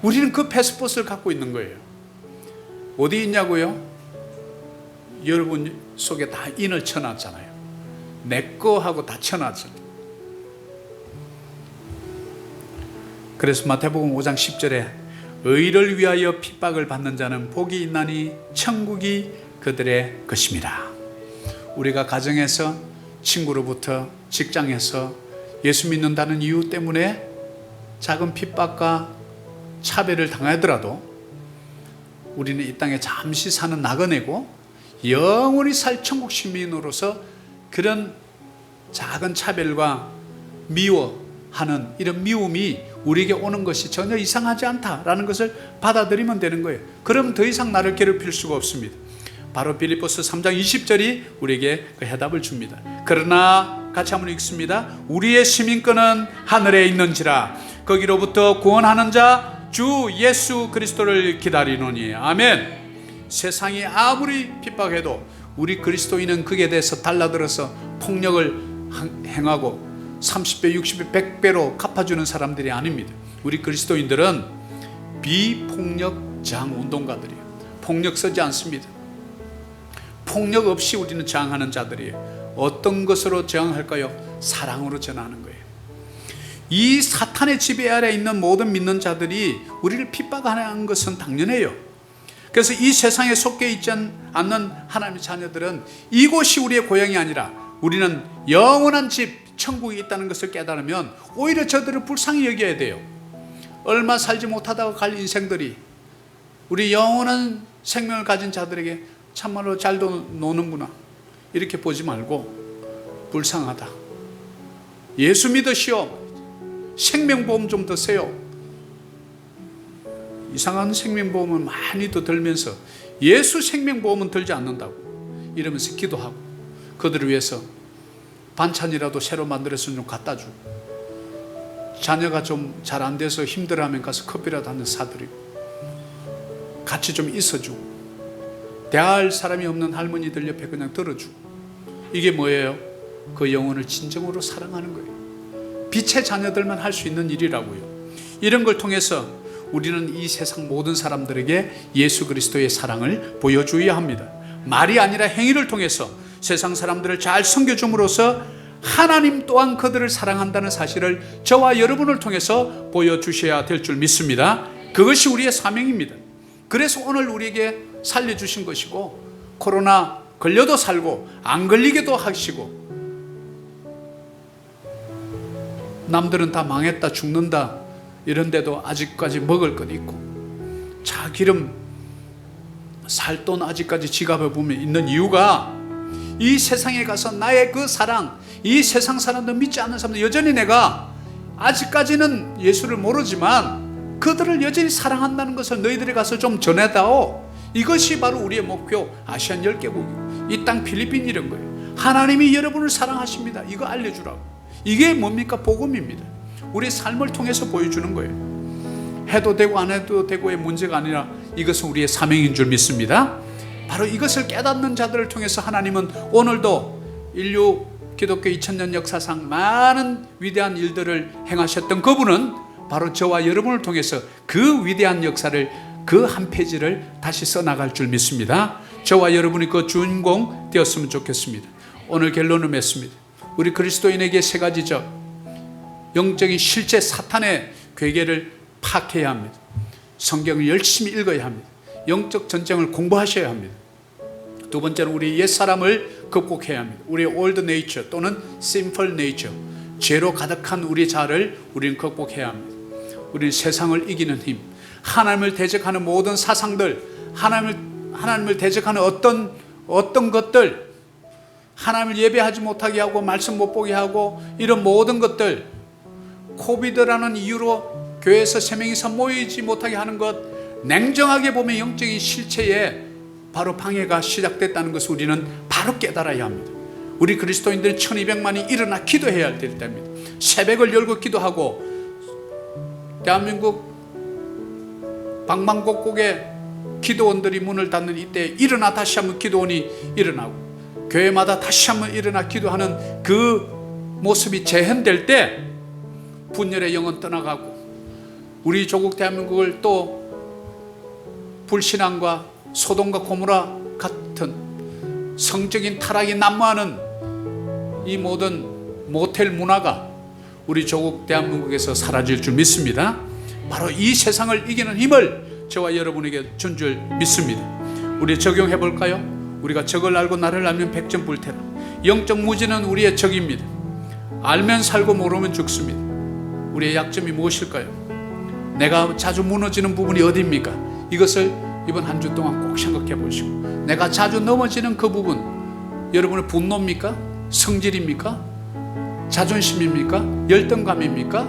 우리는 그 패스포트를 갖고 있는 거예요. 어디 있냐고요? 여러분 속에 다 인을 쳐놨잖아요. 내 거 하고 다 쳐놨잖아요. 그래서 마태복음 5장 10절에 의를 위하여 핍박을 받는 자는 복이 있나니 천국이 그들의 것입니다. 우리가 가정에서, 친구로부터, 직장에서 예수 믿는다는 이유 때문에 작은 핍박과 차별을 당하더라도 우리는 이 땅에 잠시 사는 나그네고 영원히 살 천국 시민으로서 그런 작은 차별과 미워하는 이런 미움이 우리에게 오는 것이 전혀 이상하지 않다라는 것을 받아들이면 되는 거예요. 그럼 더 이상 나를 괴롭힐 수가 없습니다. 바로 빌립보서 3장 20절이 우리에게 그 해답을 줍니다. 그러나 같이 한번 읽습니다. 우리의 시민권은 하늘에 있는지라 거기로부터 구원하는 자 주 예수 그리스도를 기다리노니. 아멘. 세상이 아무리 핍박해도 우리 그리스도인은 그에 대해서 달라들어서 폭력을 행하고 30배, 60배, 100배로 갚아주는 사람들이 아닙니다. 우리 그리스도인들은 비폭력 저항 운동가들이에요. 폭력 쓰지 않습니다. 폭력 없이 우리는 저항하는 자들이에요. 어떤 것으로 저항할까요? 사랑으로 전하는 거예요. 이 사탄의 지배 아래 있는 모든 믿는 자들이 우리를 핍박하는 것은 당연해요. 그래서 이 세상에 속해 있지 않는 하나님의 자녀들은 이곳이 우리의 고향이 아니라 우리는 영원한 집 천국이 있다는 것을 깨달으면 오히려 저들을 불쌍히 여겨야 돼요. 얼마 살지 못하다가 갈 인생들이 우리 영원한 생명을 가진 자들에게 참말로 잘도 노는구나 이렇게 보지 말고 불쌍하다, 예수 믿으시오, 생명보험 좀 드세요. 이상한 생명보험은 많이 더 들면서 예수 생명보험은 들지 않는다고 이러면서 기도하고 그들을 위해서 반찬이라도 새로 만들어서 좀 갖다 주고, 자녀가 좀 잘 안 돼서 힘들어하면 가서 커피라도 한 잔 사드리고 같이 좀 있어주고, 대할 사람이 없는 할머니들 옆에 그냥 들어주고, 이게 뭐예요? 그 영혼을 진정으로 사랑하는 거예요. 빛의 자녀들만 할 수 있는 일이라고요. 이런 걸 통해서 우리는 이 세상 모든 사람들에게 예수 그리스도의 사랑을 보여줘야 합니다. 말이 아니라 행위를 통해서 세상 사람들을 잘 섬겨줌으로써 하나님 또한 그들을 사랑한다는 사실을 저와 여러분을 통해서 보여주셔야 될 줄 믿습니다. 그것이 우리의 사명입니다. 그래서 오늘 우리에게 살려주신 것이고, 코로나 걸려도 살고 안 걸리게도 하시고, 남들은 다 망했다 죽는다 이런데도 아직까지 먹을 것 있고, 자 기름 살 돈 아직까지 지갑에 보면 있는 이유가, 이 세상에 가서 나의 그 사랑, 이 세상 사람들 믿지 않는 사람들, 여전히 내가 아직까지는 예수를 모르지만 그들을 여전히 사랑한다는 것을 너희들이 가서 좀 전해다오. 이것이 바로 우리의 목표. 아시안 10개국, 이 땅 필리핀 이런 거예요. 하나님이 여러분을 사랑하십니다. 이거 알려주라고. 이게 뭡니까? 복음입니다. 우리 삶을 통해서 보여주는 거예요. 해도 되고 안 해도 되고의 문제가 아니라 이것은 우리의 사명인 줄 믿습니다. 바로 이것을 깨닫는 자들을 통해서 하나님은 오늘도 인류 기독교 2000년 역사상 많은 위대한 일들을 행하셨던 그분은 바로 저와 여러분을 통해서 그 위대한 역사를, 그 한 페이지를 다시 써나갈 줄 믿습니다. 저와 여러분이 그 주인공 되었으면 좋겠습니다. 오늘 결론을 맺습니다. 우리 그리스도인에게 세 가지죠. 영적인 실제 사탄의 괴계를 파악해야 합니다. 성경을 열심히 읽어야 합니다. 영적 전쟁을 공부하셔야 합니다. 두 번째는 우리 옛사람을 극복해야 합니다. 우리의 old nature 또는 sinful nature, 죄로 가득한 우리 자를 우리는 극복해야 합니다. 우리는 세상을 이기는 힘, 하나님을 대적하는 모든 사상들, 하나님을 대적하는 어떤 것들, 하나님을 예배하지 못하게 하고 말씀 못 보게 하고 이런 모든 것들, 코비드라는 이유로 교회에서 세 명이서 모이지 못하게 하는 것, 냉정하게 보면 영적인 실체에 바로 방해가 시작됐다는 것을 우리는 바로 깨달아야 합니다. 우리 그리스도인들은 1200만이 일어나 기도해야 할 때입니다. 새벽을 열고 기도하고, 대한민국 방방곡곡에 기도원들이 문을 닫는 이때 일어나 다시 한번 기도원이 일어나고, 교회마다 다시 한번 일어나 기도하는 그 모습이 재현될 때 분열의 영은 떠나가고, 우리 조국 대한민국을 또 불신앙과 소돔과 고모라 같은 성적인 타락이 난무하는 이 모든 모텔 문화가 우리 조국 대한민국에서 사라질 줄 믿습니다. 바로 이 세상을 이기는 힘을 저와 여러분에게 준 줄 믿습니다. 우리 적용해 볼까요? 우리가 적을 알고 나를 알면 백전 불태라. 영적 무지는 우리의 적입니다. 알면 살고 모르면 죽습니다. 우리의 약점이 무엇일까요? 내가 자주 무너지는 부분이 어디입니까? 이것을 이번 한 주 동안 꼭 생각해 보시고, 내가 자주 넘어지는 그 부분, 여러분의 분노입니까? 성질입니까? 자존심입니까? 열등감입니까?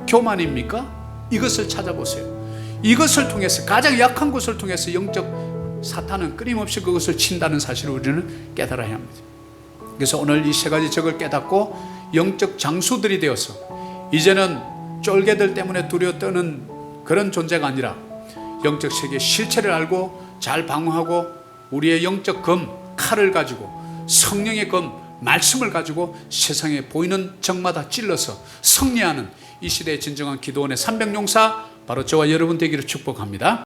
교만입니까? 이것을 찾아보세요. 이것을 통해서, 가장 약한 것을 통해서 영적 사탄은 끊임없이 그것을 친다는 사실을 우리는 깨달아야 합니다. 그래서 오늘 이 세 가지 적을 깨닫고 영적 장수들이 되어서 이제는 쫄개들 때문에 두려워 떠는 그런 존재가 아니라 영적 세계의 실체를 알고 잘 방어하고, 우리의 영적 검, 칼을 가지고, 성령의 검, 말씀을 가지고 세상에 보이는 적마다 찔러서 승리하는 이 시대의 진정한 기도원의 300용사, 바로 저와 여러분 되기를 축복합니다.